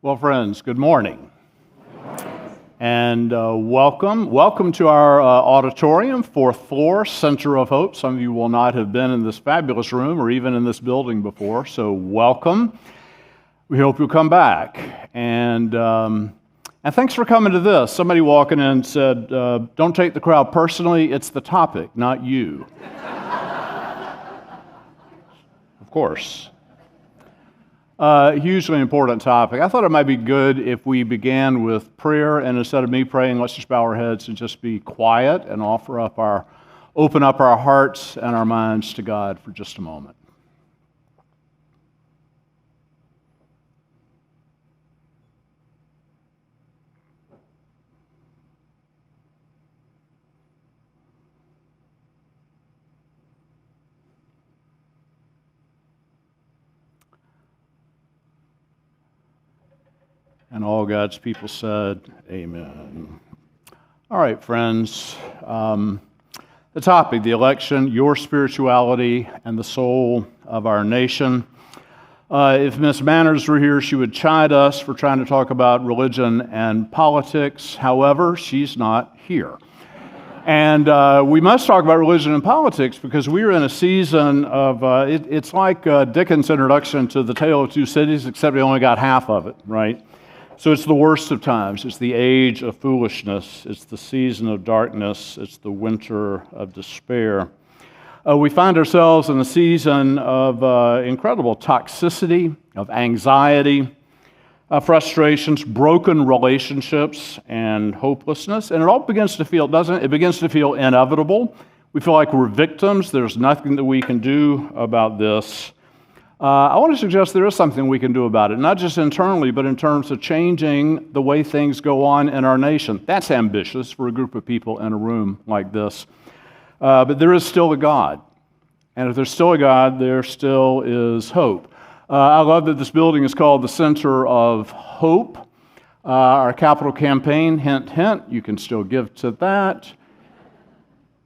Well, friends, good morning. And welcome to our auditorium, fourth floor, Center of Hope. Some of you will not have been in this fabulous room or even in this building before, so welcome. We hope you'll come back. And thanks for coming to this. Somebody walking in said, don't take the crowd personally, it's the topic, not you. Of course. Hugely important topic. I thought it might be good if we began with prayer, and instead of me praying, let's just bow our heads and just be quiet and open up our hearts and our minds to God for just a moment. And all God's people said, amen. All right, friends. The topic, the election, your spirituality, and the soul of our nation. If Miss Manners were here, she would chide us for trying to talk about religion and politics. However, she's not here. And we must talk about religion and politics because we are in a season of, it's like Dickens' introduction to The Tale of Two Cities, except we only got half of it, right? So it's the worst of times. It's the age of foolishness. It's the season of darkness. It's the winter of despair. We find ourselves in a season of incredible toxicity, of anxiety, frustrations, broken relationships, and hopelessness. And it all begins to feel, doesn't it? It begins to feel inevitable. We feel like we're victims. There's nothing that we can do about this. I want to suggest there is something we can do about it, not just internally, but in terms of changing the way things go on in our nation. That's ambitious for a group of people in a room like this. But there is still a God. And if there's still a God, there still is hope. I love that this building is called the Center of Hope. Our capital campaign, hint, hint, you can still give to that,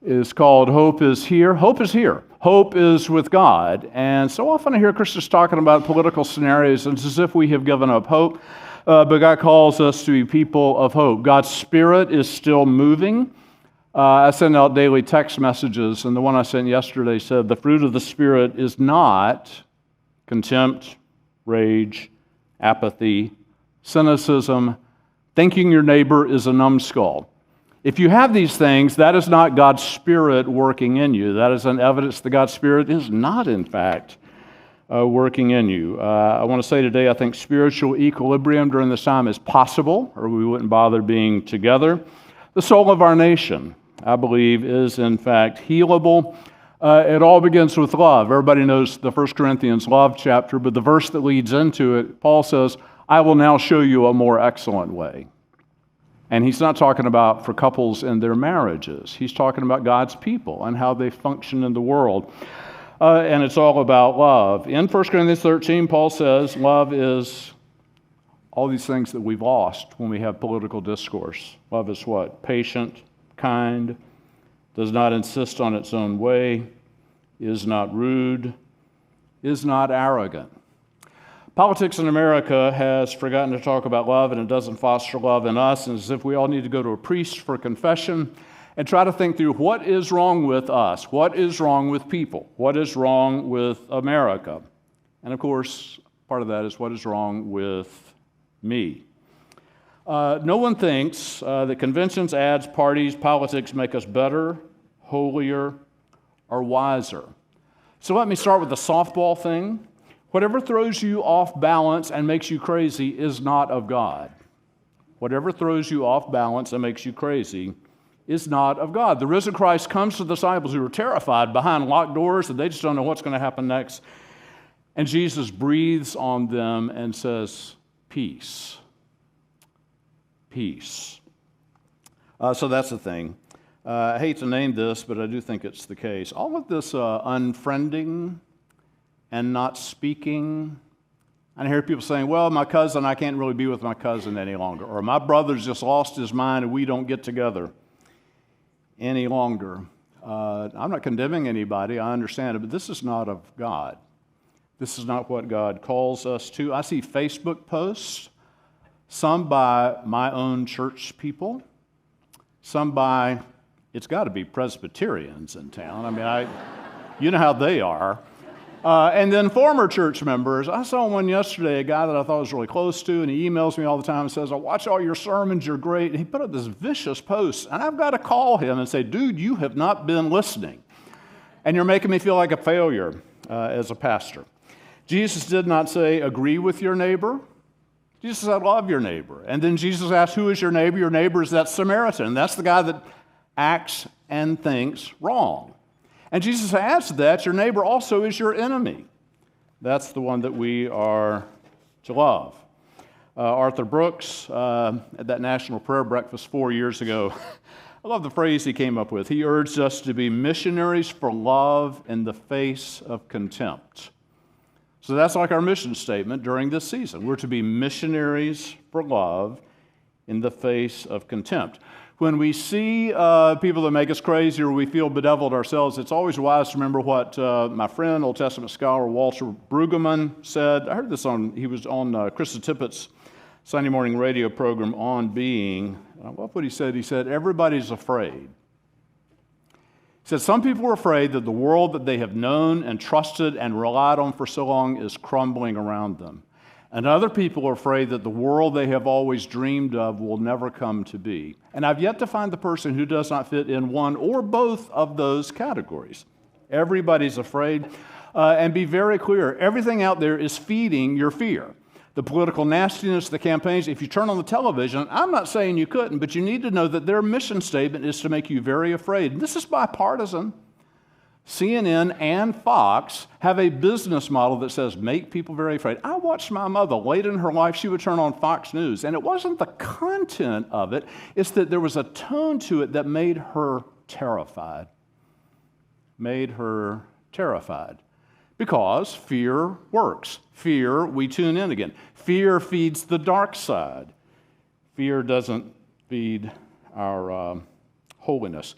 is called Hope is Here. Hope is here. Hope is with God. And so often I hear Christians talking about political scenarios, and it's as if we have given up hope. But God calls us to be people of hope. God's Spirit is still moving. I send out daily text messages, and the one I sent yesterday said, the fruit of the Spirit is not contempt, rage, apathy, cynicism, thinking your neighbor is a numbskull. If you have these things, that is not God's Spirit working in you. That is an evidence that God's Spirit is not, in fact, working in you. I want to say today, I think spiritual equilibrium during this time is possible, or we wouldn't bother being together. The soul of our nation, I believe, is, in fact, healable. It all begins with love. Everybody knows the 1 Corinthians love chapter, but the verse that leads into it, Paul says, I will now show you a more excellent way. And he's not talking about for couples in their marriages. He's talking about God's people and how they function in the world. And it's all about love. In 1 Corinthians 13, Paul says love is all these things that we've lost when we have political discourse. Love is what? Patient, kind, does not insist on its own way, is not rude, is not arrogant. Politics in America has forgotten to talk about love, and it doesn't foster love in us. And it's as if we all need to go to a priest for confession and try to think through what is wrong with us, what is wrong with people, what is wrong with America. And of course, part of that is what is wrong with me. No one thinks that conventions, ads, parties, politics make us better, holier, or wiser. So let me start with the softball thing. Whatever throws you off balance and makes you crazy is not of God. Whatever throws you off balance and makes you crazy is not of God. The risen Christ comes to the disciples who are terrified behind locked doors and they just don't know what's going to happen next. And Jesus breathes on them and says, peace. Peace. So that's the thing. I hate to name this, but I do think it's the case. All of this unfriending and not speaking. And I hear people saying, well, my cousin, I can't really be with my cousin any longer. Or my brother's just lost his mind and we don't get together any longer. I'm not condemning anybody, I understand it, but this is not of God. This is not what God calls us to. I see Facebook posts some by my own church people, some by, it's got to be Presbyterians in town. I mean, you know how they are. And then former church members. I saw one yesterday, a guy that I thought was really close to, and he emails me all the time and says, I watch all your sermons, you're great. And he put up this vicious post, and I've got to call him and say, dude, you have not been listening. And you're making me feel like a failure as a pastor. Jesus did not say, agree with your neighbor. Jesus said, love your neighbor. And then Jesus asked, who is your neighbor? Your neighbor is that Samaritan. That's the guy that acts and thinks wrong. And Jesus adds to that, your neighbor also is your enemy. That's the one that we are to love. Arthur Brooks, at that National Prayer Breakfast 4 years ago, I love the phrase he came up with. He urged us to be missionaries for love in the face of contempt. So that's like our mission statement during this season. We're to be missionaries for love in the face of contempt. When we see people that make us crazy or we feel bedeviled ourselves, it's always wise to remember what my friend, Old Testament scholar Walter Brueggemann said. I heard this he was on Krista Tippett's Sunday morning radio program, On Being. I love what he said. He said, everybody's afraid. He said, some people are afraid that the world that they have known and trusted and relied on for so long is crumbling around them. And other people are afraid that the world they have always dreamed of will never come to be. And I've yet to find the person who does not fit in one or both of those categories. Everybody's afraid. And be very clear, everything out there is feeding your fear. The political nastiness, the campaigns, if you turn on the television, I'm not saying you couldn't, but you need to know that their mission statement is to make you very afraid. And this is bipartisan. CNN and Fox have a business model that says, make people very afraid. I watched my mother late in her life, she would turn on Fox News, and it wasn't the content of it, it's that there was a tone to it that made her terrified. Made her terrified. Because fear works. Fear, we tune in again. Fear feeds the dark side. Fear doesn't feed our holiness.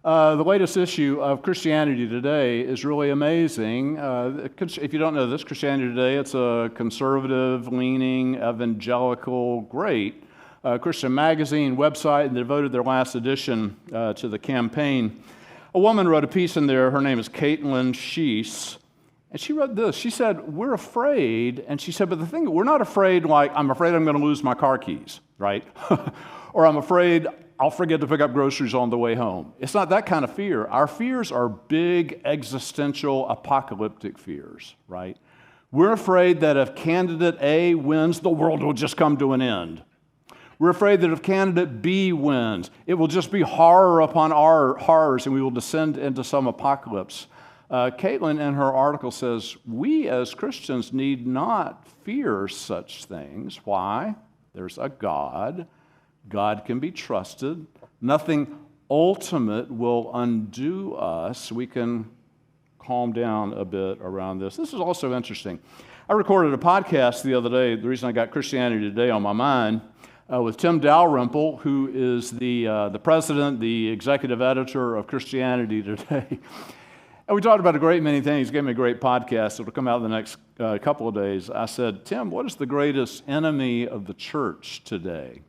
The latest issue of Christianity Today is really amazing. If you don't know this, Christianity Today, it's a conservative-leaning, evangelical, great Christian magazine website, and they devoted their last edition to the campaign. A woman wrote a piece in there. Her name is Caitlin Sheese. And she wrote this. She said, we're afraid. And she said, but the thing, we're not afraid like, I'm afraid I'm going to lose my car keys, right? Or I'm afraid I'll forget to pick up groceries on the way home. It's not that kind of fear. Our fears are big, existential, apocalyptic fears, right? We're afraid that if candidate A wins, the world will just come to an end. We're afraid that if candidate B wins, it will just be horror upon our horrors and we will descend into some apocalypse. Caitlin, in her article, says, we as Christians need not fear such things. Why? There's a God. God can be trusted. Nothing ultimate will undo us. We can calm down a bit around this. This is also interesting. I recorded a podcast the other day, the reason I got Christianity Today on my mind, with Tim Dalrymple, who is the president, the executive editor of Christianity Today. And we talked about a great many things. He gave me a great podcast. It'll come out in the next couple of days. I said, Tim, what is the greatest enemy of the church today?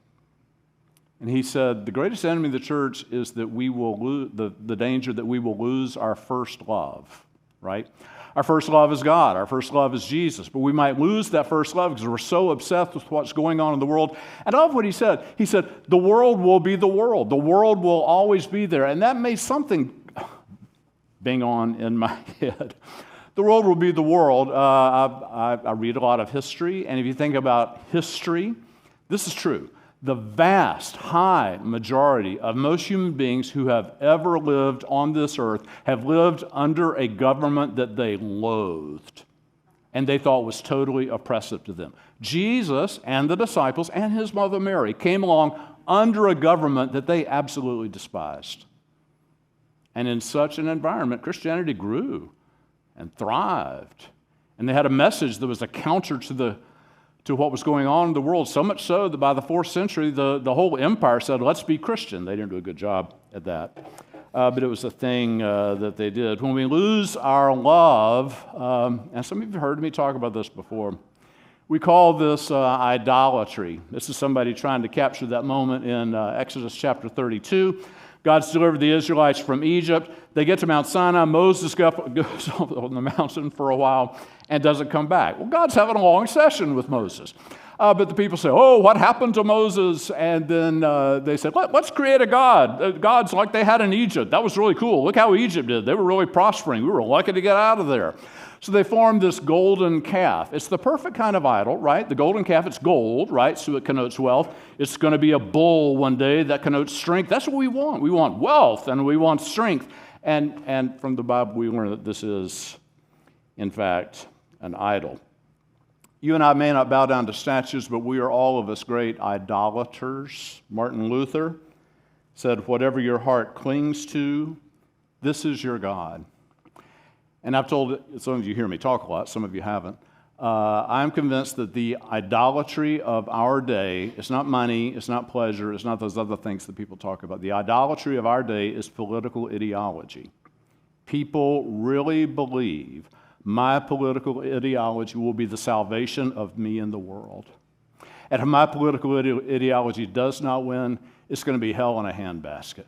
And he said, the greatest enemy of the church is that we will lose, the danger that we will lose our first love, right? Our first love is God. Our first love is Jesus. But we might lose that first love because we're so obsessed with what's going on in the world. And I love what he said. He said, the world will be the world. The world will always be there. And that made something bing on in my head. The world will be the world. I read a lot of history, and if you think about history, this is true. The vast, high majority of most human beings who have ever lived on this earth have lived under a government that they loathed and they thought was totally oppressive to them. Jesus and the disciples and his mother Mary came along under a government that they absolutely despised. And in such an environment, Christianity grew and thrived. And they had a message that was a counter to what was going on in the world, so much so that by the 4th century, the whole empire said, let's be Christian. They didn't do a good job at that. But it was a thing that they did. When we lose our love, and some of you have heard me talk about this before, We call this idolatry. This is somebody trying to capture that moment in Exodus chapter 32. God's delivered the Israelites from Egypt. They get to Mount Sinai. Moses goes on the mountain for a while and doesn't come back. Well, God's having a long session with Moses. But the people say, oh, what happened to Moses? And then they said, let's create a God. Gods like they had in Egypt. That was really cool. Look how Egypt did. They were really prospering. We were lucky to get out of there. So they formed this golden calf. It's the perfect kind of idol, right? The golden calf, it's gold, right? So it connotes wealth. It's going to be a bull one day that connotes strength. That's what we want. We want wealth and we want strength. And from the Bible, we learn that this is, in fact, an idol. You and I may not bow down to statues, but we are all of us great idolaters. Martin Luther said, whatever your heart clings to, this is your God. And I've told some of you hear me talk a lot, some of you haven't. I'm convinced that the idolatry of our day, it's not money, it's not pleasure, it's not those other things that people talk about. The idolatry of our day is political ideology. People really believe my political ideology will be the salvation of me and the world. And if my political ideology does not win, it's going to be hell in a handbasket.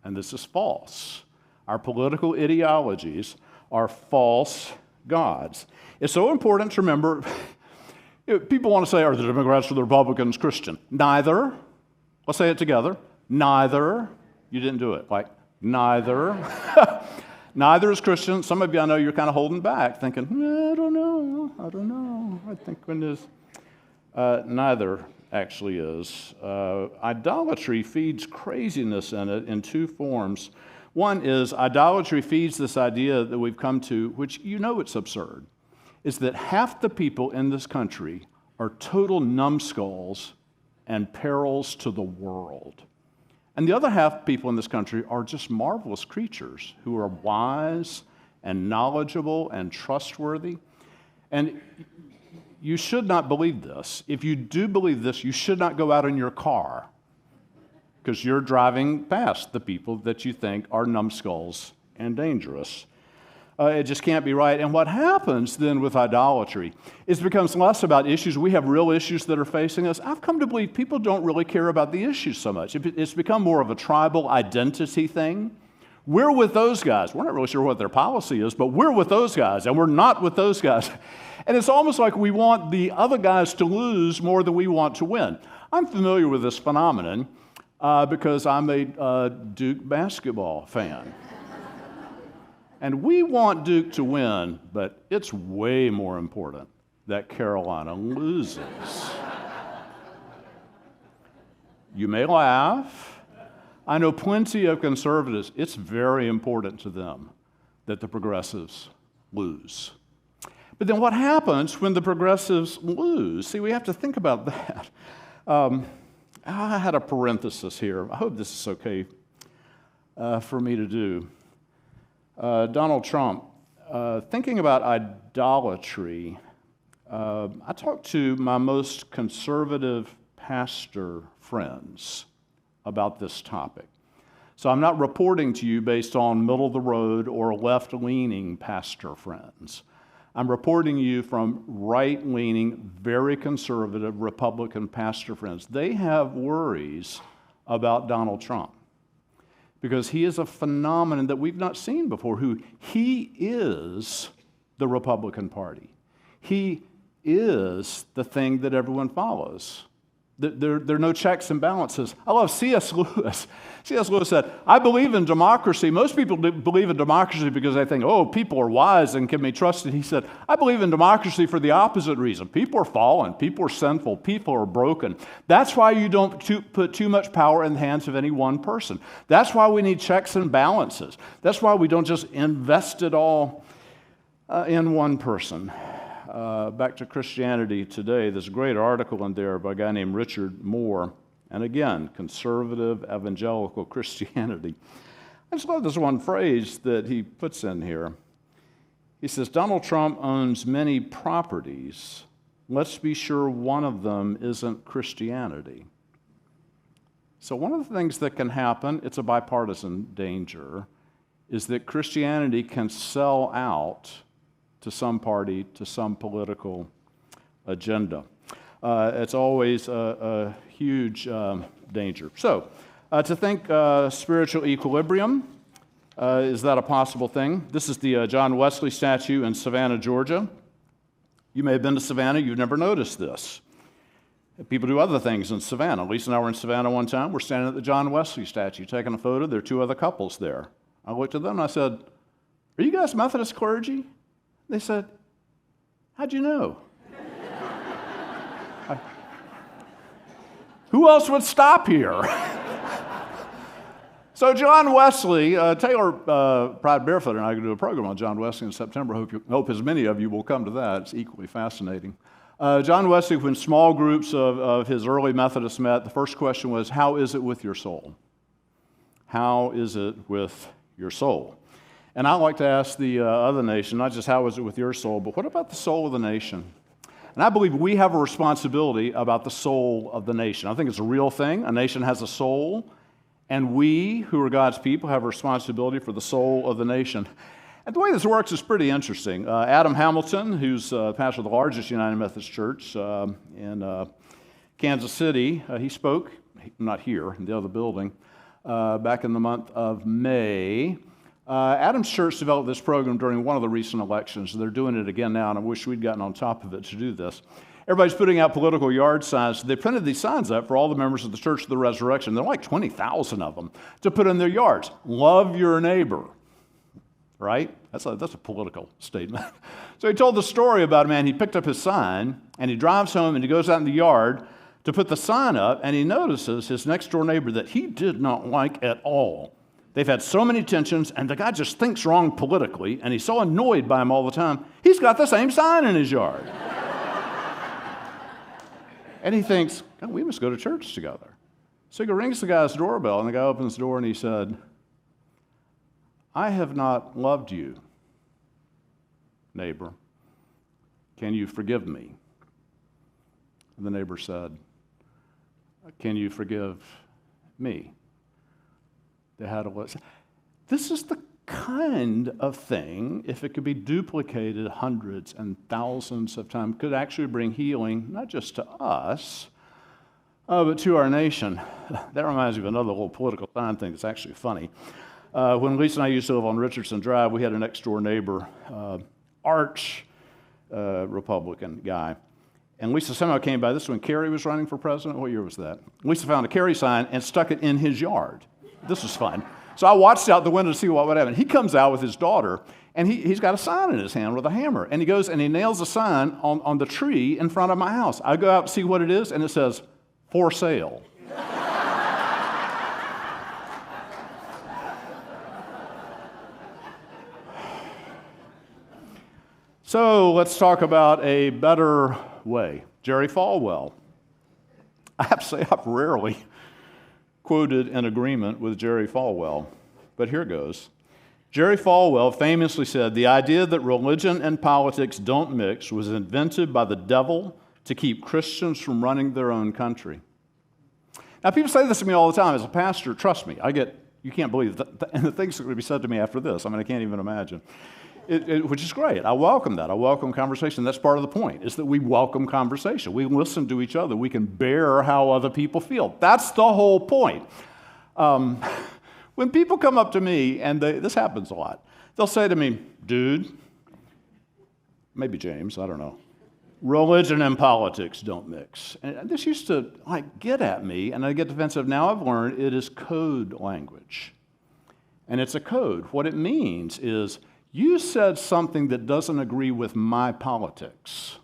And this is false. Our political ideologies are false gods. It's so important to remember, people want to say, are the Democrats or the Republicans Christian? Neither. Let's say it together. Neither. You didn't do it. Like, neither. Neither is Christian. Some of you, I know you're kind of holding back, thinking, I don't know. I think when this, neither actually is. Idolatry feeds craziness in it in two forms. One is idolatry feeds this idea that we've come to, which you know it's absurd, is that half the people in this country are total numbskulls and perils to the world. And the other half of people in this country are just marvelous creatures who are wise and knowledgeable and trustworthy. And you should not believe this. If you do believe this, you should not go out in your car because you're driving past the people that you think are numbskulls and dangerous. It just can't be right. And what happens then with idolatry is it becomes less about issues. We have real issues that are facing us. I've come to believe people don't really care about the issues so much. It's become more of a tribal identity thing. We're with those guys. We're not really sure what their policy is, but we're with those guys, and we're not with those guys. And it's almost like we want the other guys to lose more than we want to win. I'm familiar with this phenomenon because I'm a Duke basketball fan. And we want Duke to win, but it's way more important that Carolina loses. You may laugh. I know plenty of conservatives, it's very important to them that the progressives lose. But then what happens when the progressives lose? See, we have to think about that. I had a parenthesis here. I hope this is okay for me to do. Donald Trump, thinking about idolatry, I talked to my most conservative pastor friends about this topic. So I'm not reporting to you based on middle-of-the-road or left-leaning pastor friends. I'm reporting to you from right-leaning, very conservative Republican pastor friends. They have worries about Donald Trump, because he is a phenomenon that we've not seen before. He is the Republican Party. He is the thing that everyone follows. There are no checks and balances. I love C.S. Lewis. C.S. Lewis said, I believe in democracy. Most people believe in democracy because they think, oh, people are wise and can be trusted. He said, I believe in democracy for the opposite reason. People are fallen. People are sinful. People are broken. That's why you don't put too much power in the hands of any one person. That's why we need checks and balances. That's why we don't just invest it all in one person. Back to Christianity Today, there's a great article in there by a guy named Richard Moore. And again, conservative evangelical Christianity. I just love this one phrase that he puts in here. He says, Donald Trump owns many properties. Let's be sure one of them isn't Christianity. So one of the things that can happen, it's a bipartisan danger, is that Christianity can sell out to some party, to some political agenda. It's always a huge danger. So, to think spiritual equilibrium, is that a possible thing? This is the John Wesley statue in Savannah, Georgia. You may have been to Savannah, you've never noticed this. People do other things in Savannah. Lisa and I were in Savannah one time. We're standing at the John Wesley statue, taking a photo. There are two other couples there. I looked at them and I said, "Are you guys Methodist clergy?" They said, "How'd you know?" Who else would stop here? So John Wesley, Taylor Pride Barefoot and I are going to do a program on John Wesley in September. Hope as many of you will come to that. It's equally fascinating. John Wesley, when small groups of his early Methodists met, the first question was, how is it with your soul? How is it with your soul? And I like to ask the other nation, not just how is it with your soul, but what about the soul of the nation? And I believe we have a responsibility about the soul of the nation. I think it's a real thing. A nation has a soul, and we, who are God's people, have a responsibility for the soul of the nation. And the way this works is pretty interesting. Adam Hamilton, who's pastor of the largest United Methodist Church in Kansas City, he spoke, not here, in the other building, back in the month of May. Adam's church developed this program during one of the recent elections. They're doing it again now, and I wish we'd gotten on top of it to do this. Everybody's putting out political yard signs. They printed these signs up for all the members of the Church of the Resurrection. There are like 20,000 of them to put in their yards. Love your neighbor. Right? That's a political statement. So he told the story about a man. He picked up his sign, and he drives home, and he goes out in the yard to put the sign up, and he notices his next-door neighbor that he did not like at all. They've had so many tensions, and the guy just thinks wrong politically, and he's so annoyed by him all the time, he's got the same sign in his yard. And he thinks, God, we must go to church together. So he rings the guy's doorbell, and the guy opens the door, and he said, I have not loved you, neighbor. Can you forgive me? And the neighbor said, can you forgive me? They had a list. This is the kind of thing, if it could be duplicated hundreds and thousands of times, could actually bring healing, not just to us, but to our nation. That reminds me of another little political sign thing that's actually funny. When Lisa and I used to live on Richardson Drive, we had a next-door neighbor, arch Republican guy. And Lisa somehow came by this when Kerry was running for president. What year was that? Lisa found a Kerry sign and stuck it in his yard. This was fun. So I watched out the window to see what would happen. He comes out with his daughter, and he's got a sign in his hand with a hammer. And he goes and he nails a sign on the tree in front of my house. I go out to see what it is, and it says, for sale. So let's talk about a better way. Jerry Falwell. I have to say I've rarely quoted in agreement with Jerry Falwell, but here goes. Jerry Falwell famously said, the idea that religion and politics don't mix was invented by the devil to keep Christians from running their own country. Now, people say this to me all the time. As a pastor, trust me, you can't believe that, and the things that are going to be said to me after this, I can't even imagine. Which is great. I welcome that. I welcome conversation. That's part of the point, is that we welcome conversation. We listen to each other. We can bear how other people feel. That's the whole point. When people come up to me, and this happens a lot, they'll say to me, dude, maybe James, I don't know, religion and politics don't mix. And this used to get at me, and I get defensive. Now I've learned it is code language. And it's a code. What it means is, you said something that doesn't agree with my politics.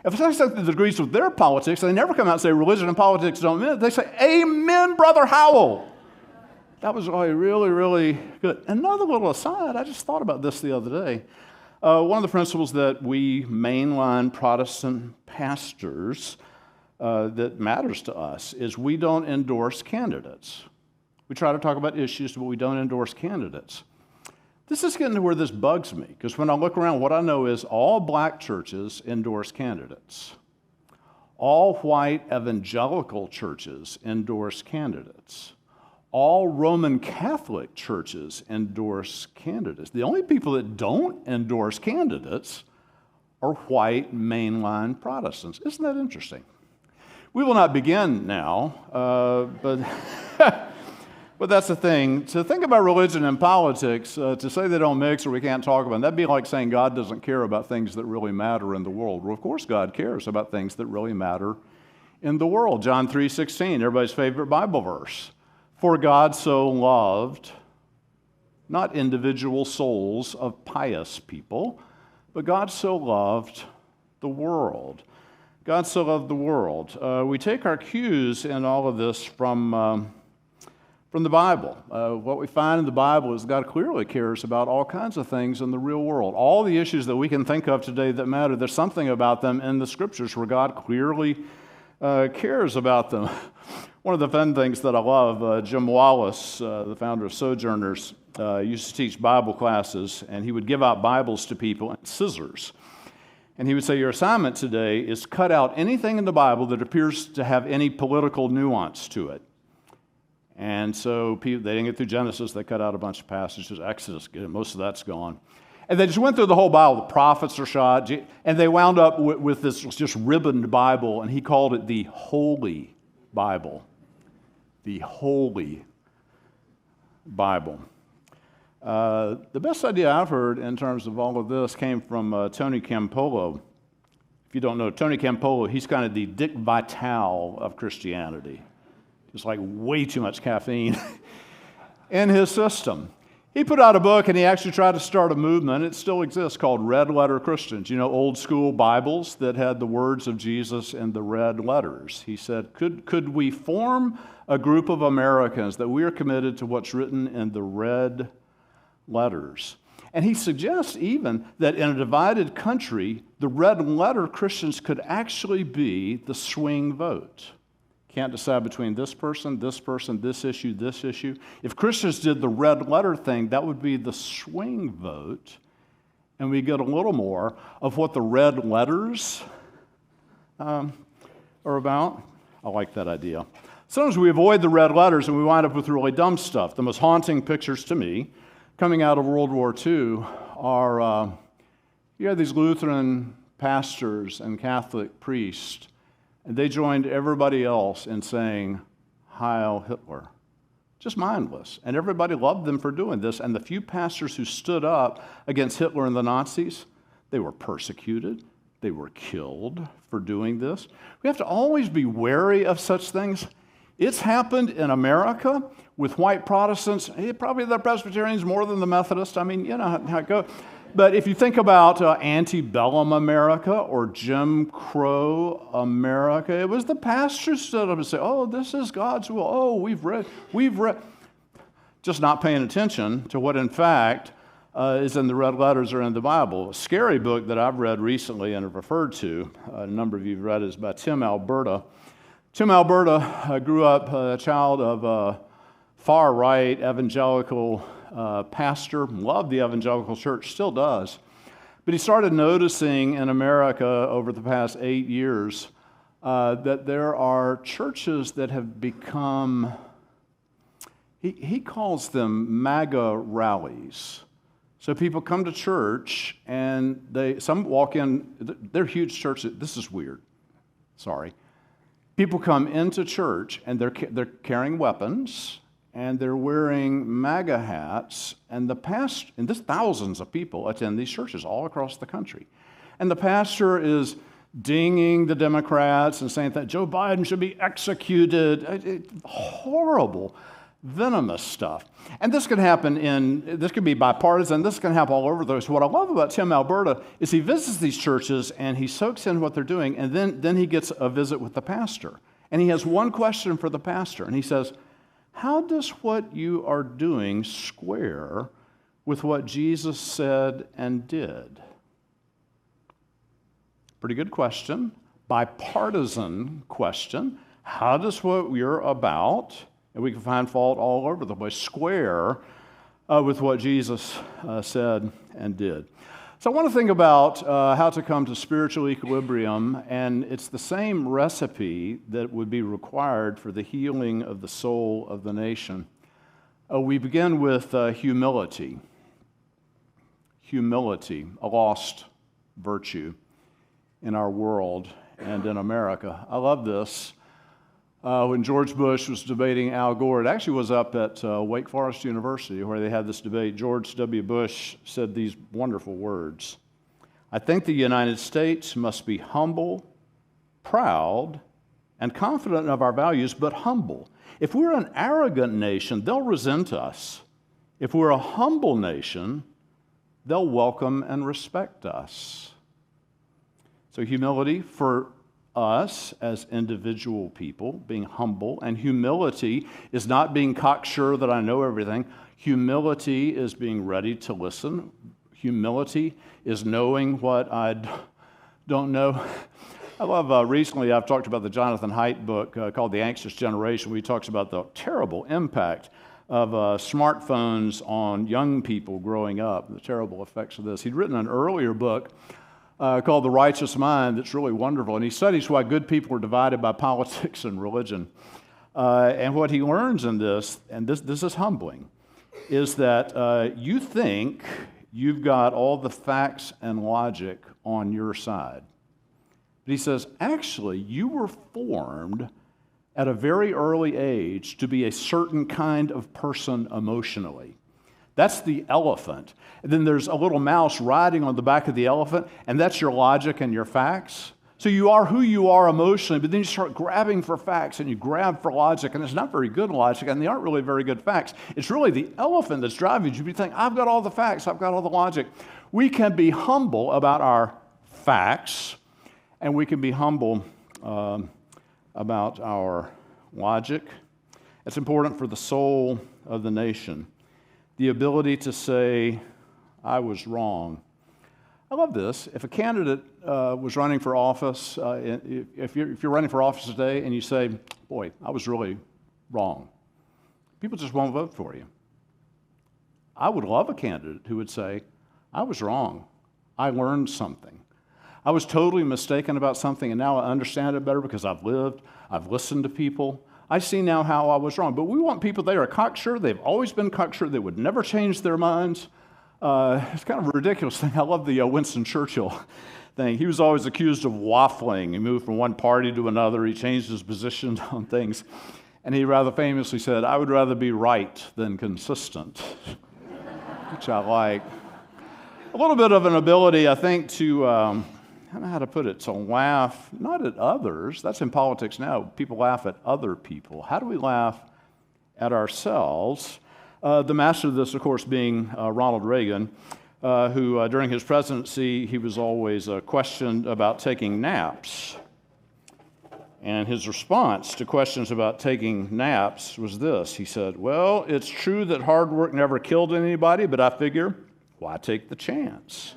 If I say something that agrees with their politics, they never come out and say religion and politics don't mix. They say, amen, Brother Howell. That was really, really good. Another little aside, I just thought about this the other day. One of the principles that we mainline Protestant pastors that matters to us is we don't endorse candidates. We try to talk about issues, but we don't endorse candidates. This is getting to where this bugs me, because when I look around, what I know is all black churches endorse candidates. All white evangelical churches endorse candidates. All Roman Catholic churches endorse candidates. The only people that don't endorse candidates are white mainline Protestants. Isn't that interesting? We will not begin now, but but that's the thing. To think about religion and politics, to say they don't mix or we can't talk about them, that'd be like saying God doesn't care about things that really matter in the world. Well, of course God cares about things that really matter in the world. John 3:16, everybody's favorite Bible verse. For God so loved, not individual souls of pious people, but God so loved the world. God so loved the world. We take our cues in all of this from the Bible. What we find in the Bible is God clearly cares about all kinds of things in the real world. All the issues that we can think of today that matter, there's something about them in the Scriptures where God clearly cares about them. One of the fun things that I love, Jim Wallace, the founder of Sojourners, used to teach Bible classes, and he would give out Bibles to people and scissors. And he would say, your assignment today is cut out anything in the Bible that appears to have any political nuance to it. And so they didn't get through Genesis, they cut out a bunch of passages, Exodus, most of that's gone. And they just went through the whole Bible. The prophets are shot, and they wound up with this just ribboned Bible, and he called it the Holy Bible. The Holy Bible. The best idea I've heard in terms of all of this came from Tony Campolo. If you don't know, Tony Campolo, he's kind of the Dick Vitale of Christianity. Just like way too much caffeine in his system. He put out a book and he actually tried to start a movement. It still exists called Red Letter Christians. You know, old school Bibles that had the words of Jesus in the red letters. He said, could we form a group of Americans that we are committed to what's written in the red letters? And he suggests even that in a divided country, the red letter Christians could actually be the swing vote. Can't decide between this person, this issue. If Christians did the red letter thing, that would be the swing vote, and we get a little more of what the red letters are about. I like that idea. Sometimes we avoid the red letters and we wind up with really dumb stuff. The most haunting pictures to me coming out of World War II are you have these Lutheran pastors and Catholic priests, and they joined everybody else in saying, Heil Hitler. Just mindless. And everybody loved them for doing this. And the few pastors who stood up against Hitler and the Nazis, they were persecuted. They were killed for doing this. We have to always be wary of such things. It's happened in America with white Protestants. Probably the Presbyterians more than the Methodists. I mean, you know how it goes. But if you think about antebellum America or Jim Crow America, it was the pastors stood up and said, oh, this is God's will. Oh, we've read. Just not paying attention to what, in fact, is in the red letters or in the Bible. A scary book that I've read recently and have referred to, a number of you have read it, is by Tim Alberta. Tim Alberta grew up a child of a far-right evangelical pastor, loved the evangelical church, still does. But he started noticing in America over the past 8 years that there are churches that have become, he calls them MAGA rallies. So people come to church and some walk in, they're huge churches. This is weird. Sorry. People come into church and they're carrying weapons, and they're wearing MAGA hats, and this thousands of people attend these churches all across the country. And the pastor is dinging the Democrats and saying that Joe Biden should be executed. Horrible, venomous stuff. And this could be bipartisan, this can happen all over those. What I love about Tim Alberta is he visits these churches and he soaks in what they're doing, and then he gets a visit with the pastor. And he has one question for the pastor, and he says, how does what you are doing square with what Jesus said and did? Pretty good question. Bipartisan question. How does what you're about, and we can find fault all over the place, square with what Jesus said and did? So I want to think about how to come to spiritual equilibrium, and it's the same recipe that would be required for the healing of the soul of the nation. We begin with humility. Humility, a lost virtue. in our world and in America. I love this. When George Bush was debating Al Gore, it actually was up at Wake Forest University where they had this debate. George W. Bush said these wonderful words. I think the United States must be humble, proud, and confident of our values, but humble. If we're an arrogant nation, they'll resent us. If we're a humble nation, they'll welcome and respect us. So humility for us as individual people, being humble, and humility is not being cocksure that I know everything. Humility is being ready to listen. Humility is knowing what I don't know. I love, recently I've talked about the Jonathan Haidt book called The Anxious Generation, where he talks about the terrible impact of smartphones on young people growing up, the terrible effects of this. He'd written an earlier book called The Righteous Mind that's really wonderful, and he studies why good people are divided by politics and religion. And what he learns in this, and this is humbling, is that you think you've got all the facts and logic on your side. But he says, actually, you were formed at a very early age to be a certain kind of person emotionally. That's the elephant. And then there's a little mouse riding on the back of the elephant, and that's your logic and your facts. So you are who you are emotionally, but then you start grabbing for facts, and you grab for logic, and it's not very good logic, and they aren't really very good facts. It's really the elephant that's driving you. You think, I've got all the facts, I've got all the logic. We can be humble about our facts, and we can be humble about our logic. It's important for the soul of the nation. The ability to say, I was wrong. I love this. If a candidate was running for office, if you're running for office today and you say, boy, I was really wrong, people just won't vote for you. I would love a candidate who would say, I was wrong. I learned something. I was totally mistaken about something, and now I understand it better because I've lived, I've listened to people. I see now how I was wrong. But we want people, they are cocksure. They've always been cocksure. They would never change their minds. It's kind of a ridiculous thing. I love the Winston Churchill thing. He was always accused of waffling. He moved from one party to another. He changed his position on things. And he rather famously said, I would rather be right than consistent, which I like. A little bit of an ability, I think, to, I don't know how to put it, to laugh, not at others. That's in politics now. People laugh at other people. How do we laugh at ourselves? The master of this, of course, being Ronald Reagan, who during his presidency, he was always questioned about taking naps. And his response to questions about taking naps was this. He said, well, it's true that hard work never killed anybody, but I figure, why take the chance?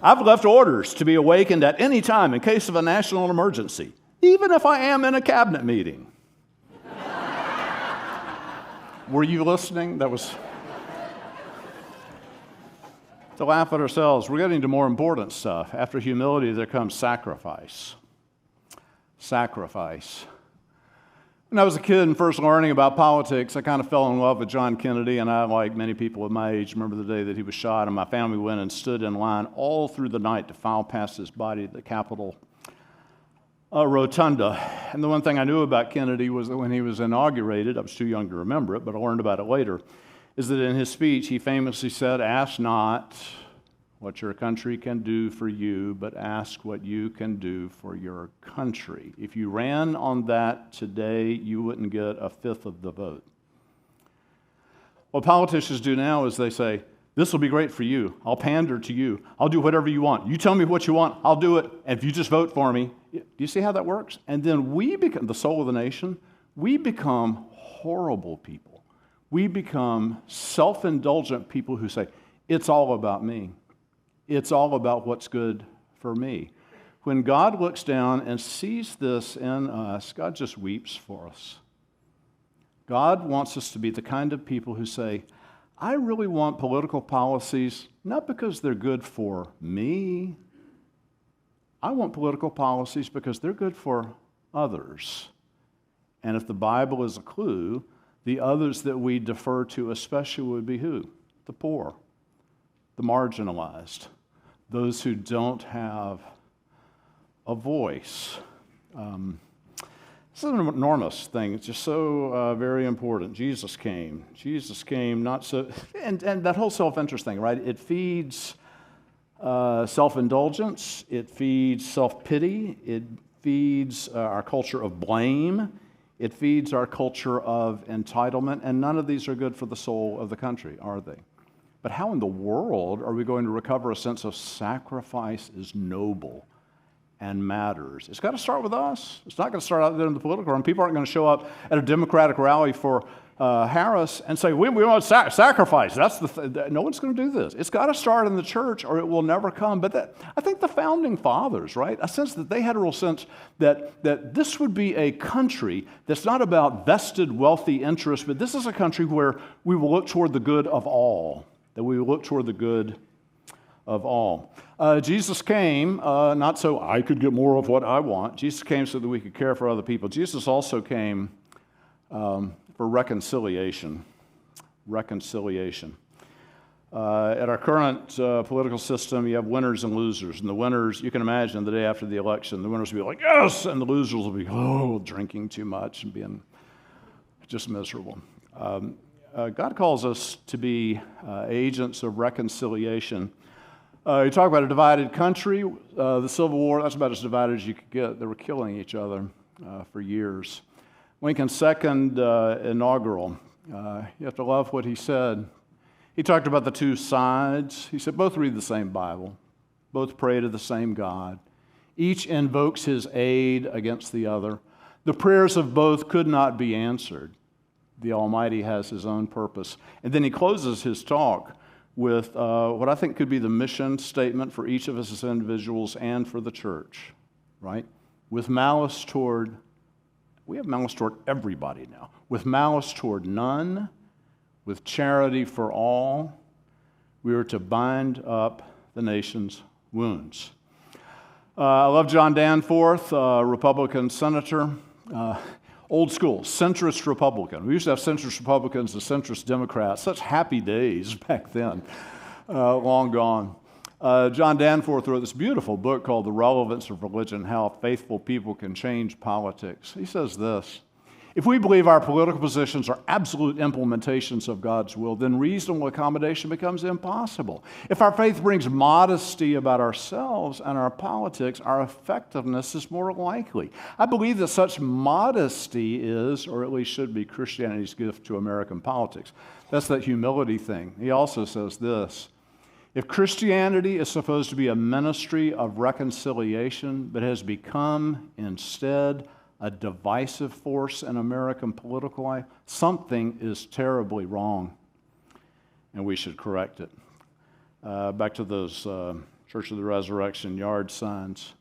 I've left orders to be awakened at any time in case of a national emergency, even if I am in a cabinet meeting. Were you listening? That was to laugh at ourselves. We're getting to more important stuff. After humility, there comes sacrifice. Sacrifice. When I was a kid and first learning about politics, I kind of fell in love with John Kennedy, and I, like many people of my age, remember the day that he was shot, and my family went and stood in line all through the night to file past his body at the Capitol Rotunda. And the one thing I knew about Kennedy was that when he was inaugurated, I was too young to remember it, but I learned about it later, is that in his speech he famously said, ask not what your country can do for you, but ask what you can do for your country. If you ran on that today, you wouldn't get a fifth of the vote. What politicians do now is they say, this will be great for you. I'll pander to you. I'll do whatever you want. You tell me what you want, I'll do it. And if you just vote for me, do you see how that works? And then we become, the soul of the nation, we become horrible people. We become self-indulgent people who say, it's all about me. It's all about what's good for me. When God looks down and sees this in us, God just weeps for us. God wants us to be the kind of people who say, I really want political policies, not because they're good for me. I want political policies because they're good for others. And if the Bible is a clue, the others that we defer to especially would be who? The poor, the marginalized, those who don't have a voice. This is an enormous thing. It's just so very important. Jesus came. Jesus came not so... And that whole self-interest thing, right? It feeds self-indulgence. It feeds self-pity. It feeds our culture of blame. It feeds our culture of entitlement. And none of these are good for the soul of the country, are they? But how in the world are we going to recover a sense of sacrifice is noble and matters? It's got to start with us. It's not going to start out there in the political realm. People aren't going to show up at a Democratic rally for Harris and say, we want sacrifice. No one's going to do this. It's got to start in the church or it will never come. But I think the founding fathers, right, a sense that they had a real sense that this would be a country that's not about vested wealthy interests, but this is a country where we will look toward the good of all, that we will look toward the good of all. Jesus came not so I could get more of what I want. Jesus came so that we could care for other people. Jesus also came for reconciliation. Reconciliation. At our current political system, you have winners and losers. And the winners, you can imagine the day after the election, the winners will be like, yes! And the losers will be, drinking too much and being just miserable. God calls us to be agents of reconciliation. You talk about a divided country. The Civil War, that's about as divided as you could get. They were killing each other for years. Lincoln's second inaugural, you have to love what he said. He talked about the two sides. He said, both read the same Bible. Both pray to the same God. Each invokes his aid against the other. The prayers of both could not be answered. The Almighty has his own purpose. And then he closes his talk with what I think could be the mission statement for each of us as individuals and for the church, right? With malice toward, we have malice toward everybody now. With malice toward none, with charity for all, we are to bind up the nation's wounds. I love John Danforth, Republican senator. Old school, centrist Republican. We used to have centrist Republicans and centrist Democrats. Such happy days back then, long gone. John Danforth wrote this beautiful book called The Relevance of Religion, How Faithful People Can Change Politics. He says this, if we believe our political positions are absolute implementations of God's will, then reasonable accommodation becomes impossible. If our faith brings modesty about ourselves and our politics, our effectiveness is more likely. I believe that such modesty is, or at least should be, Christianity's gift to American politics. That's that humility thing. He also says this, if Christianity is supposed to be a ministry of reconciliation, but has become instead a divisive force in American political life, something is terribly wrong, and we should correct it. Back to those Church of the Resurrection yard signs.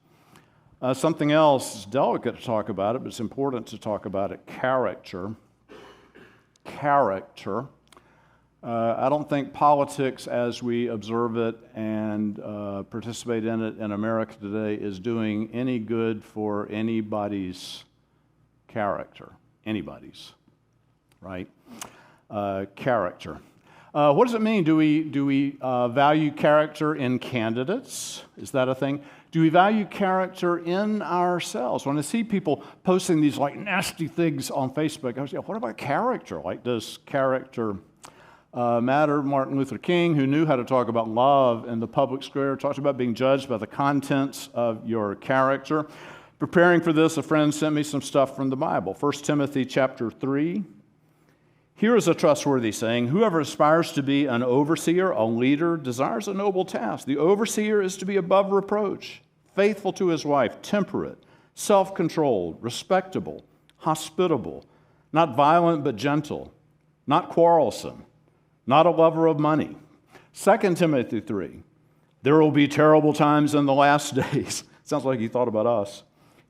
Something else, it's delicate to talk about it, but it's important to talk about it, character. Character. I don't think politics as we observe it and participate in it in America today is doing any good for anybody's character. Anybody's, right? Character. What does it mean? Do we value character in candidates? Is that a thing? Do we value character in ourselves? When I see people posting these like nasty things on Facebook, I was like, what about character? Like, does character matter? Martin Luther King, who knew how to talk about love in the public square, talked about being judged by the contents of your character. Preparing for this, a friend sent me some stuff from the Bible. 1 Timothy chapter 3. Here is a trustworthy saying, whoever aspires to be an overseer, a leader, desires a noble task. The overseer is to be above reproach, faithful to his wife, temperate, self-controlled, respectable, hospitable, not violent but gentle, not quarrelsome, not a lover of money. 2 Timothy 3, there will be terrible times in the last days. Sounds like he thought about us.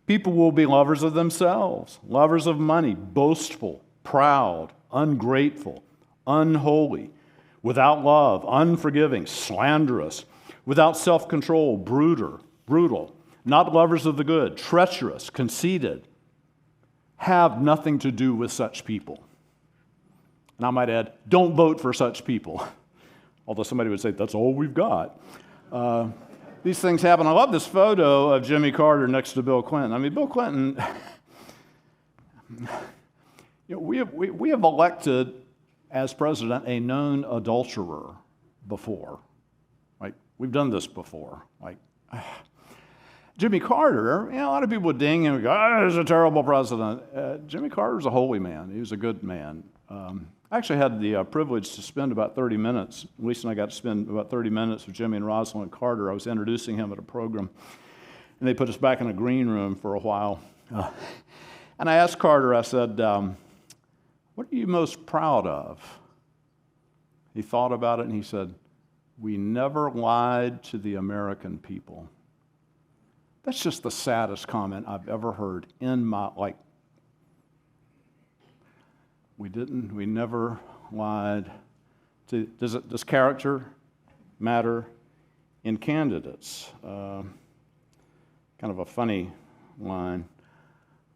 People will be lovers of themselves, lovers of money, boastful, proud, ungrateful, unholy, without love, unforgiving, slanderous, without self-control, brutal, not lovers of the good, treacherous, conceited. Have nothing to do with such people. And I might add, don't vote for such people. Although somebody would say, that's all we've got. these things happen. I love this photo of Jimmy Carter next to Bill Clinton. I mean, Bill Clinton, we have elected as president a known adulterer before. Like, we've done this before. Like, Jimmy Carter, a lot of people would ding him and go, oh, he's a terrible president. Jimmy Carter's a holy man. He was a good man. I actually had the privilege to spend about 30 minutes, Lisa and I got to spend about 30 minutes with Jimmy and Rosalind Carter. I was introducing him at a program, and they put us back in a green room for a while. And I asked Carter, I said, what are you most proud of? He thought about it, and he said, we never lied to the American people. That's just the saddest comment I've ever heard in my, we never lied to, does character matter in candidates? Kind of a funny line.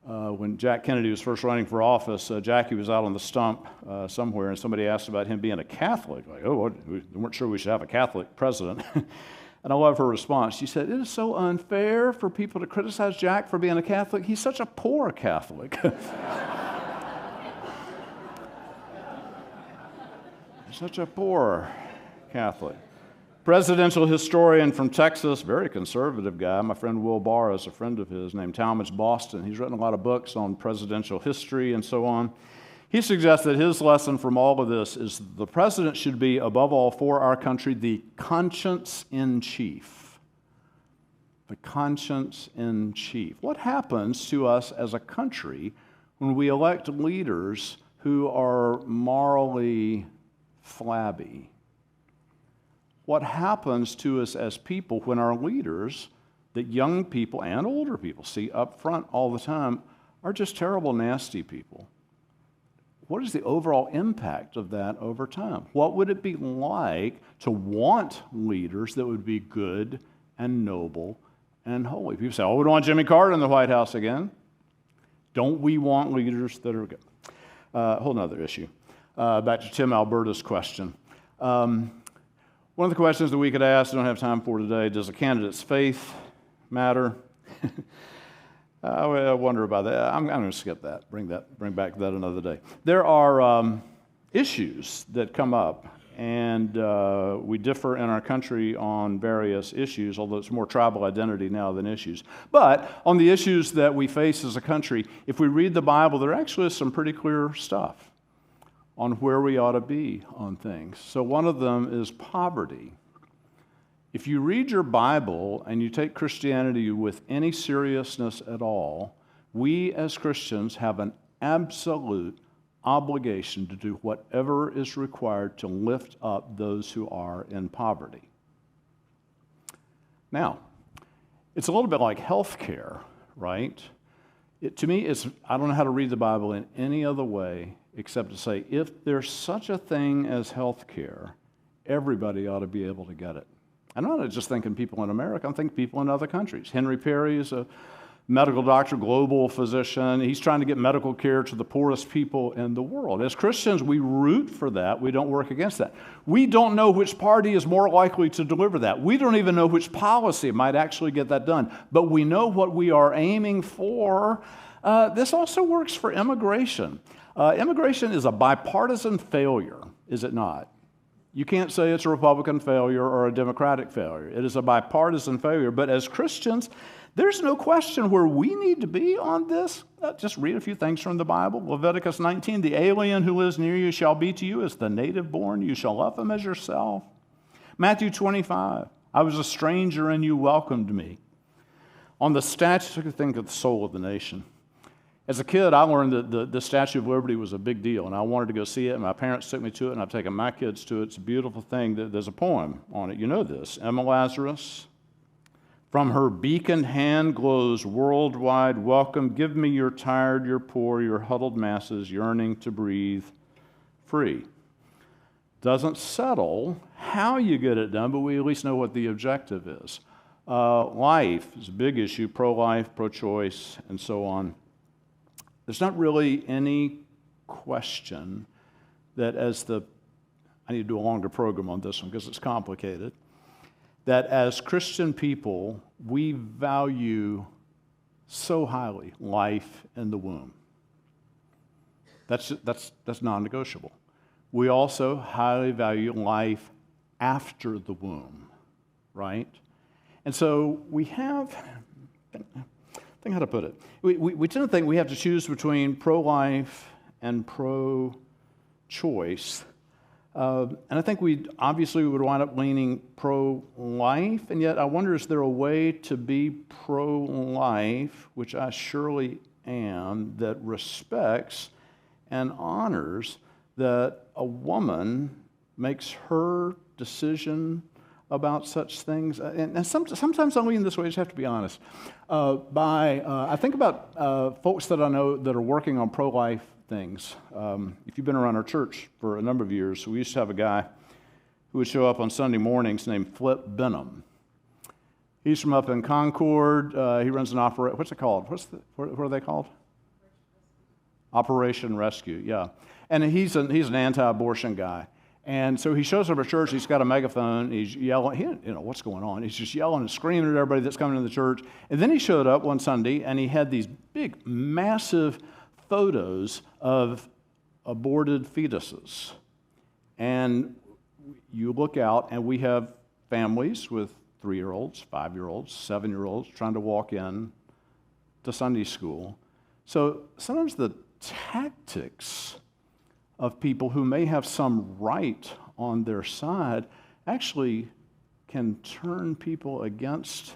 When Jack Kennedy was first running for office, Jackie was out on the stump somewhere, and somebody asked about him being a Catholic. Like, oh, we weren't sure we should have a Catholic president. And I love her response. She said, it is so unfair for people to criticize Jack for being a Catholic. He's such a poor Catholic. Such a poor Catholic. Presidential historian from Texas, very conservative guy. My friend Will Barr is a friend of his named Talmadge Boston. He's written a lot of books on presidential history and so on. He suggests that his lesson from all of this is the president should be, above all, for our country, the conscience in chief. The conscience in chief. What happens to us as a country when we elect leaders who are morally flabby? What happens to us as people when our leaders, that young people and older people see up front all the time, are just terrible, nasty people? What is the overall impact of that over time? What would it be like to want leaders that would be good and noble and holy? People say, oh, we don't want Jimmy Carter in the White House again. Don't we want leaders that are good? Whole nother issue. Back to Tim Alberta's question. One of the questions that we could ask, I don't have time for today, does a candidate's faith matter? I wonder about that. I'm going to skip that. Bring back that another day. There are issues that come up, and we differ in our country on various issues, although it's more tribal identity now than issues. But on the issues that we face as a country, if we read the Bible, there actually is some pretty clear stuff on where we ought to be on things. So one of them is poverty. If you read your Bible and you take Christianity with any seriousness at all, we as Christians have an absolute obligation to do whatever is required to lift up those who are in poverty. Now, it's a little bit like health care, right? To me, I don't know how to read the Bible in any other way except to say, if there's such a thing as health care, everybody ought to be able to get it. I'm not just thinking people in America, I'm thinking people in other countries. Henry Perry is a medical doctor, global physician. He's trying to get medical care to the poorest people in the world. As Christians, we root for that. We don't work against that. We don't know which party is more likely to deliver that. We don't even know which policy might actually get that done. But we know what we are aiming for. This also works for immigration. Immigration is a bipartisan failure, is it not? You can't say it's a Republican failure or a Democratic failure. It is a bipartisan failure. But as Christians, there's no question where we need to be on this. Just read a few things from the Bible. Leviticus 19, the alien who lives near you shall be to you as the native born. You shall love him as yourself. Matthew 25, I was a stranger and you welcomed me. On the statue, think of the soul of the nation. As a kid, I learned that the Statue of Liberty was a big deal, and I wanted to go see it, and my parents took me to it, and I've taken my kids to it. It's a beautiful thing. There's a poem on it. You know this. Emma Lazarus. From her beaconed hand glows worldwide welcome. Give me your tired, your poor, your huddled masses yearning to breathe free. Doesn't settle how you get it done, but we at least know what the objective is. Life is a big issue, pro-life, pro-choice, and so on. There's not really any question that I need to do a longer program on this one because it's complicated, that as Christian people, we value so highly life in the womb. That's non-negotiable. We also highly value life after the womb, right? And so we have, I think how to put it. We tend to think we have to choose between pro-life and pro-choice. And I think we would wind up leaning pro-life, and yet I wonder, is there a way to be pro-life, which I surely am, that respects and honors that a woman makes her decision about such things? And sometimes I lean this way, I just have to be honest. I think about folks that I know that are working on pro-life things. If you've been around our church for a number of years, we used to have a guy who would show up on Sunday mornings named Flip Benham. He's from up in Concord. He runs an operation. What's it called? What are they called? Operation Rescue, yeah. And he's an anti-abortion guy. And so he shows up at church, he's got a megaphone, he's yelling, what's going on? He's just yelling and screaming at everybody that's coming to the church. And then he showed up one Sunday, and he had these big, massive photos of aborted fetuses. And you look out, and we have families with 3-year-olds, 5-year-olds, 7-year-olds trying to walk in to Sunday school. So sometimes the tactics of people who may have some right on their side actually can turn people against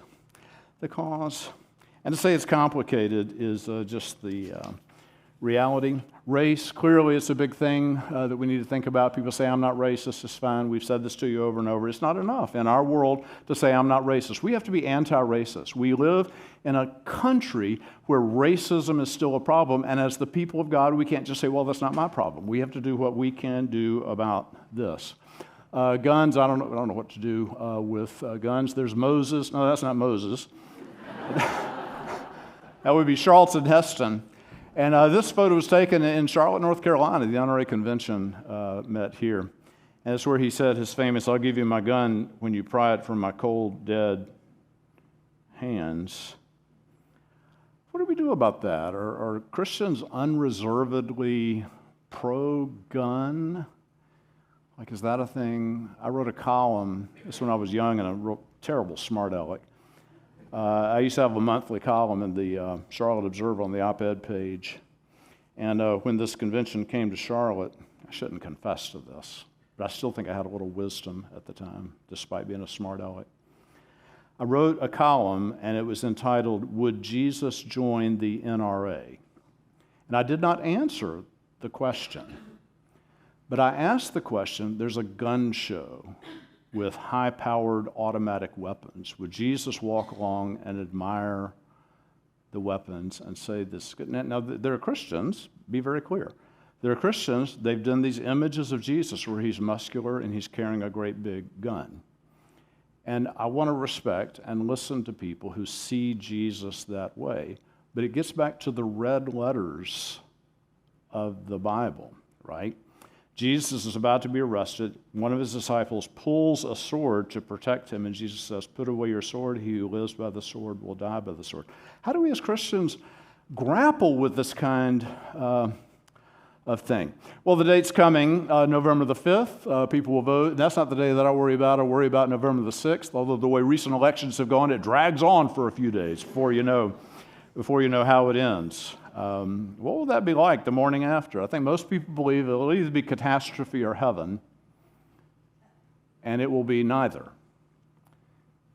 the cause. And to say it's complicated is just the reality. Race, clearly it's a big thing that we need to think about. People say, I'm not racist, it's fine. We've said this to you over and over. It's not enough in our world to say, I'm not racist. We have to be anti-racist. We live in a country where racism is still a problem, and as the people of God, we can't just say, well, that's not my problem. We have to do what we can do about this. Guns, I don't know what to do with guns. There's Moses. No, that's not Moses. That would be Charlton Heston. And this photo was taken in Charlotte, North Carolina. The NRA convention met here. And it's where he said his famous, I'll give you my gun when you pry it from my cold, dead hands. What do we do about that? Are Christians unreservedly pro-gun? Like, is that a thing? I wrote a column, this when I was young, and I wrote terrible smart aleck. I used to have a monthly column in the Charlotte Observer on the op-ed page. And when this convention came to Charlotte, I shouldn't confess to this, but I still think I had a little wisdom at the time, despite being a smart aleck. I wrote a column, and it was entitled, Would Jesus Join the NRA? And I did not answer the question, but I asked the question, there's a gun show with high-powered automatic weapons. Would Jesus walk along and admire the weapons and say this? Now, there are Christians, be very clear. There are Christians, they've done these images of Jesus where he's muscular and he's carrying a great big gun. And I want to respect and listen to people who see Jesus that way. But it gets back to the red letters of the Bible, right? Jesus is about to be arrested. One of his disciples pulls a sword to protect him, and Jesus says, put away your sword. He who lives by the sword will die by the sword. How do we as Christians grapple with this kind of thing? Well, the date's coming, November the 5th. People will vote. That's not the day that I worry about. I worry about November the 6th, although the way recent elections have gone, it drags on for a few days before you know how it ends. What will that be like the morning after? I think most people believe it will either be catastrophe or heaven, and it will be neither.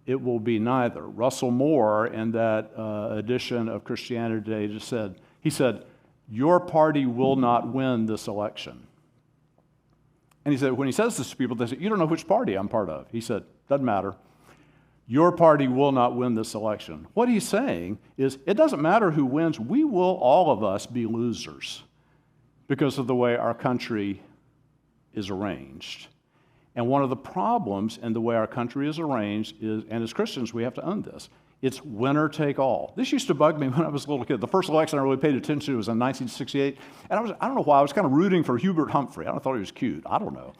It will be neither. Russell Moore, in that edition of Christianity Today, just said, your party will not win this election. And he said, when he says this to people, they say, you don't know which party I'm part of. He said, doesn't matter. Your party will not win this election. What he's saying is, it doesn't matter who wins. We will, all of us, be losers because of the way our country is arranged. And one of the problems in the way our country is arranged is, and as Christians, we have to own this, it's winner take all. This used to bug me when I was a little kid. The first election I really paid attention to was in 1968. And I don't know why, I was kind of rooting for Hubert Humphrey. I thought he was cute. I don't know.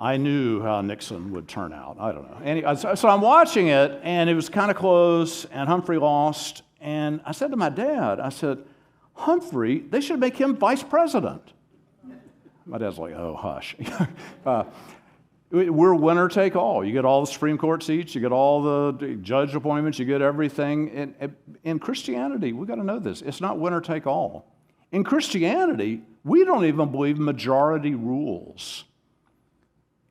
I knew how Nixon would turn out. I don't know. Anyway, so I'm watching it, and it was kind of close, and Humphrey lost. And I said to my dad, I said, Humphrey, they should make him vice president. My dad's like, oh, hush. We're winner take all. You get all the Supreme Court seats, you get all the judge appointments, you get everything. In Christianity, we've got to know this. It's not winner take all. In Christianity, we don't even believe majority rules.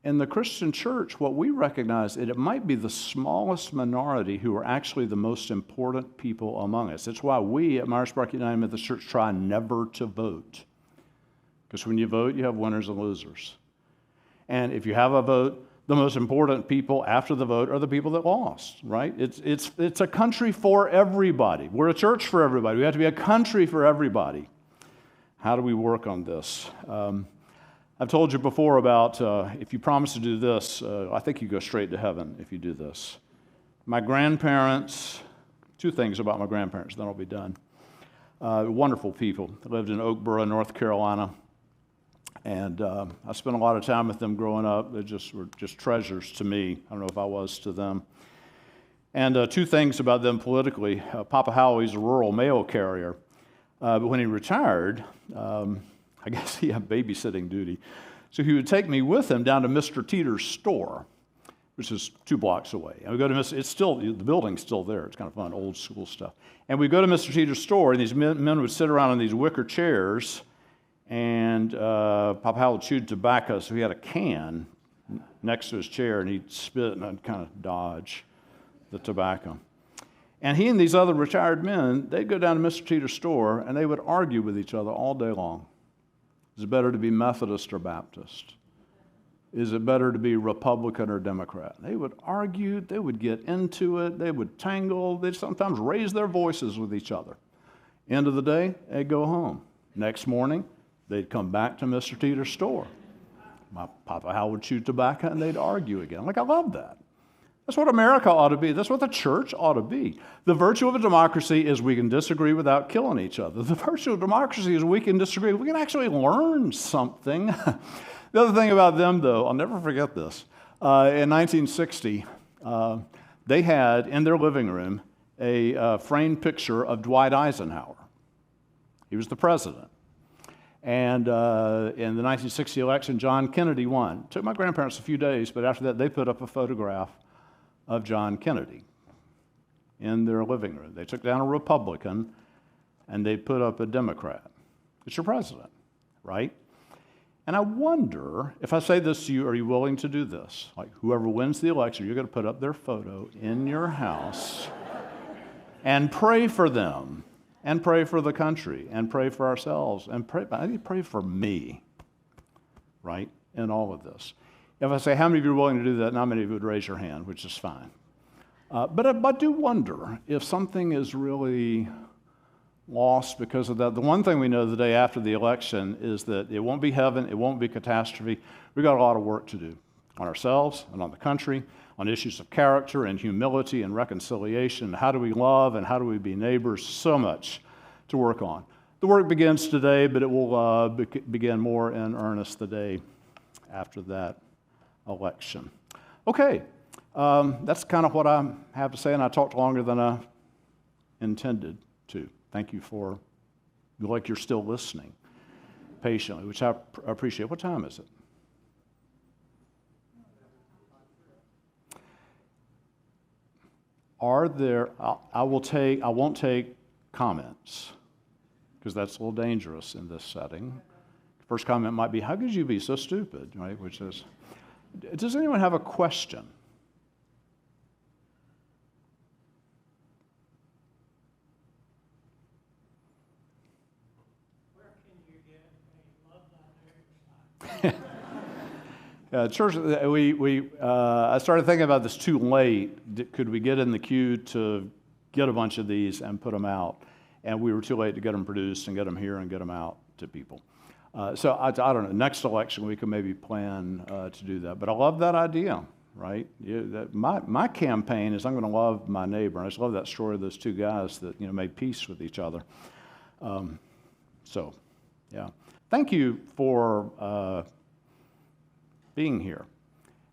In the Christian church, what we recognize is it might be the smallest minority who are actually the most important people among us. That's why we at Myers Park United Methodist Church try never to vote. Because when you vote, you have winners and losers. And if you have a vote, the most important people after the vote are the people that lost, right? It's a country for everybody. We're a church for everybody. We have to be a country for everybody. How do we work on this? I've told you before about if you promise to do this, I think you go straight to heaven if you do this. My grandparents, two things about my grandparents, then I'll be done. Wonderful people. They lived in Oakboro, North Carolina. And I spent a lot of time with them growing up. They were just treasures to me. I don't know if I was to them. And two things about them politically. Papa Howell, he's a rural mail carrier. But when he retired, I guess he had babysitting duty. So he would take me with him down to Mr. Teeter's store, which is 2 blocks away. And we go to the building's still there. It's kind of fun, old school stuff. And we go to Mr. Teeter's store, and these men would sit around in these wicker chairs, and Papa Howell chewed tobacco, so he had a can next to his chair, and he'd spit and I'd kind of dodge the tobacco. And he and these other retired men, they'd go down to Mr. Teeter's store, and they would argue with each other all day long. Is it better to be Methodist or Baptist? Is it better to be Republican or Democrat? They would argue, they would get into it, they would tangle, they'd sometimes raise their voices with each other. End of the day, they'd go home. Next morning, they'd come back to Mr. Teeter's store. My Papa Howell would chew tobacco, and they'd argue again. I love that. That's what America ought to be. That's what the church ought to be. The virtue of a democracy is we can disagree without killing each other. The virtue of democracy is we can disagree. We can actually learn something. The other thing about them, though, I'll never forget this. In 1960, they had in their living room a framed picture of Dwight Eisenhower. He was the president. And in the 1960 election, John Kennedy won. It took my grandparents a few days, but after that, they put up a photograph of John Kennedy in their living room. They took down a Republican, and they put up a Democrat. It's your president, right? And I wonder, if I say this to you, are you willing to do this? Like, whoever wins the election, you're going to put up their photo in your house and pray for them, and pray for the country, and pray for ourselves, and pray for me, right, in all of this. If I say, how many of you are willing to do that, not many of you would raise your hand, which is fine. But I do wonder if something is really lost because of that. The one thing we know the day after the election is that it won't be heaven, it won't be catastrophe. We've got a lot of work to do on ourselves and on the country, on issues of character and humility and reconciliation. How do we love and how do we be neighbors? So much to work on. The work begins today, but it will begin more in earnest the day after that election. Okay, that's kind of what I have to say, and I talked longer than I intended to. Thank you for, like you're still listening patiently, which I appreciate. What time is it? Are there, I won't take comments, because that's a little dangerous in this setting. First comment might be, how could you be so stupid, right? Which is, does anyone have a question? Where can you get a love thy neighbor sign? Church, I started thinking about this too late. Could we get in the queue to get a bunch of these and put them out? And we were too late to get them produced and get them here and get them out to people. So I don't know. Next election, we can maybe plan to do that. But I love that idea, right? My campaign is I'm going to love my neighbor. And I just love that story of those two guys that made peace with each other. So, yeah. Thank you for being here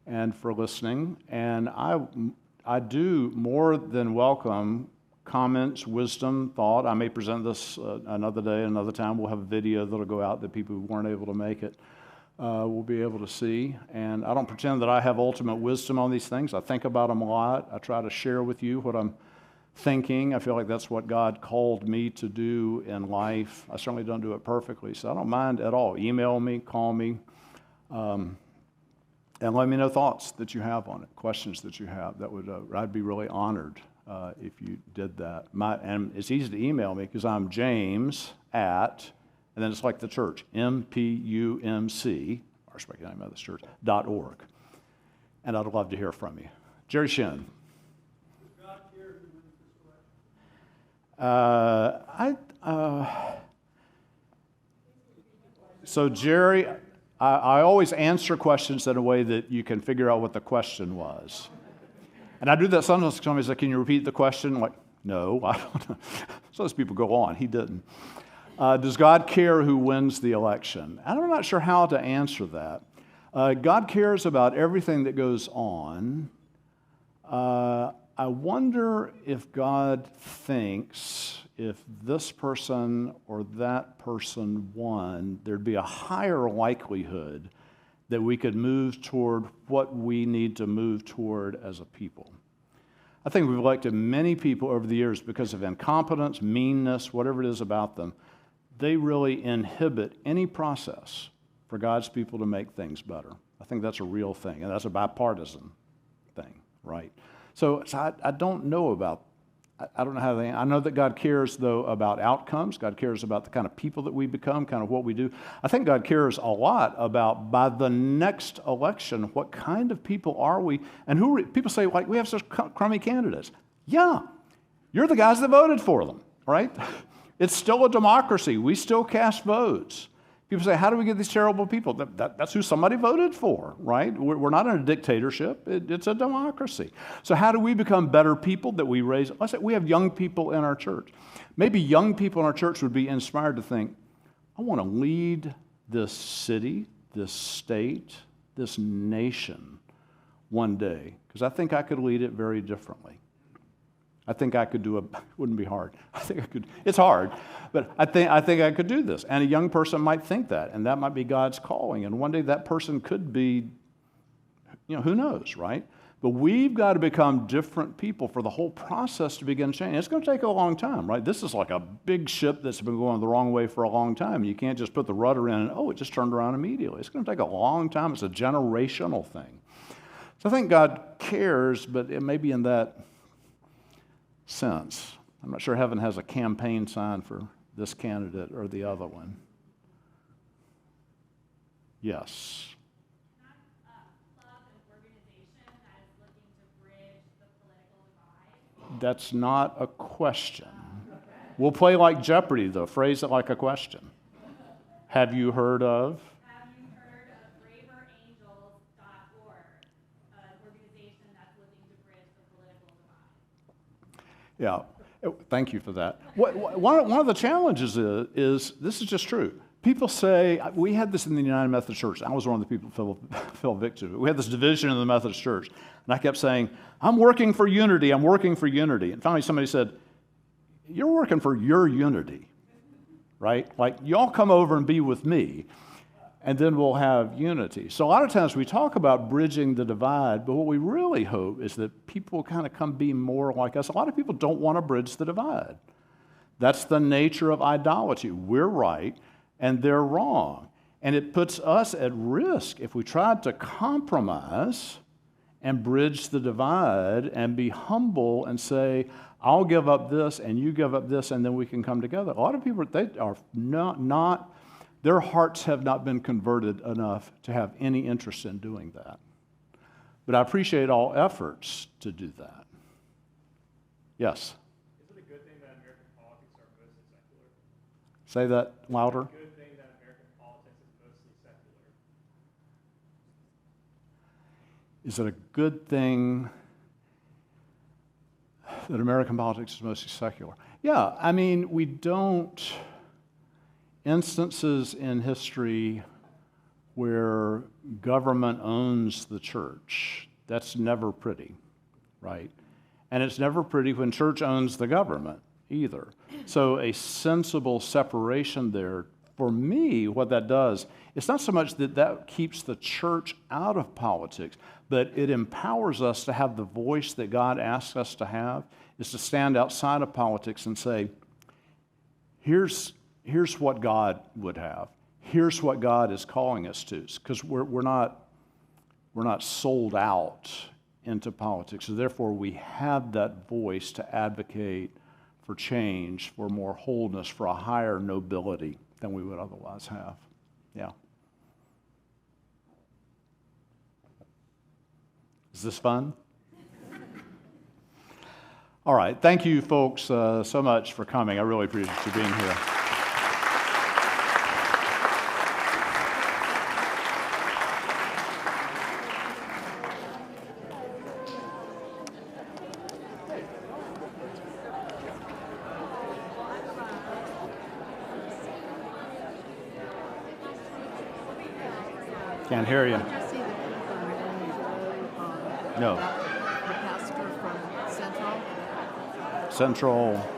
and for listening. And I do more than welcome comments, wisdom, thought. I may present this another day, another time. We'll have a video that'll go out that people who weren't able to make it will be able to see. And I don't pretend that I have ultimate wisdom on these things. I think about them a lot. I try to share with you what I'm thinking. I feel like that's what God called me to do in life. I certainly don't do it perfectly, so I don't mind at all. Email me, call me, and let me know thoughts that you have on it, questions that you have. I'd be really honored if you did that. And it's easy to email me because I'm James at, and then it's like the church, MPUMC, our respected name of the church, .org. And I'd love to hear from you. Jerry Shin. So Jerry, I always answer questions in a way that you can figure out what the question was. And I do that sometimes. Somebody says, can you repeat the question? I'm like, no, I don't know. So those people go on. He didn't. Does God care who wins the election? And I'm not sure how to answer that. God cares about everything that goes on. I wonder if God thinks if this person or that person won, there'd be a higher likelihood that we could move toward what we need to move toward as a people. I think we've elected many people over the years because of incompetence, meanness, whatever it is about them. They really inhibit any process for God's people to make things better. I think that's a real thing, and that's a bipartisan thing, right? So I don't know about, I don't know how I know that God cares, though, about outcomes. God cares about the kind of people that we become, kind of what we do. I think God cares a lot about, by the next election, what kind of people are we, and people say, like, we have such crummy candidates. Yeah, you're the guys that voted for them, right? It's still a democracy. We still cast votes. People say, how do we get these terrible people? That's who somebody voted for, right? We're not in a dictatorship. It's a democracy. So how do we become better people that we raise? Let's say we have young people in our church. Maybe young people in our church would be inspired to think, I want to lead this city, this state, this nation one day, because I think I could lead it very differently. I think I could do it. Wouldn't be hard. I think I could. It's hard, but I think I could do this. And a young person might think that, and that might be God's calling. And one day that person could be, who knows, right? But we've got to become different people for the whole process to begin changing. It's going to take a long time, right? This is like a big ship that's been going the wrong way for a long time. You can't just put the rudder in and, it just turned around immediately. It's going to take a long time. It's a generational thing. So I think God cares, but it may be in that sense. I'm not sure heaven has a campaign sign for this candidate or the other one. Yes. Club and organization that is looking to bridge the political divide? That's not a question. We'll play like Jeopardy, though. Phrase it like a question. Have you heard of? Have you heard of braverangels.org, an organization that's looking to bridge the political divide? Yeah. Thank you for that. One of the challenges is this is just true. People say, we had this in the United Methodist Church. I was one of the people who fell victim to it. We had this division in the Methodist Church. And I kept saying, I'm working for unity. I'm working for unity. And finally somebody said, you're working for your unity, right? Like, y'all come over and be with me, and then we'll have unity. So a lot of times we talk about bridging the divide, but what we really hope is that people kind of come be more like us. A lot of people don't want to bridge the divide. That's the nature of idolatry. We're right, and they're wrong. And it puts us at risk if we tried to compromise and bridge the divide and be humble and say, I'll give up this and you give up this, and then we can come together. A lot of people, they are not their hearts have not been converted enough to have any interest in doing that. But I appreciate all efforts to do that. Yes? Is it a good thing that American politics are mostly secular? Say that louder. Is it a good thing that American politics is mostly secular? Is it a good thing that American politics is mostly secular? Yeah, I mean, we don't. Instances in history where government owns the church. That's never pretty, right? And it's never pretty when church owns the government either. So a sensible separation there, for me, what that does, it's not so much that that keeps the church out of politics, but it empowers us to have the voice that God asks us to have, is to stand outside of politics and say, here's what God would have. Here's what God is calling us to, because we're not sold out into politics. So therefore, we have that voice to advocate for change, for more wholeness, for a higher nobility than we would otherwise have. Yeah. Is this fun? All right. Thank you, folks, so much for coming. I really appreciate you being here. Can't hear you. Did you see the clip on No. the pastor from Central? Central.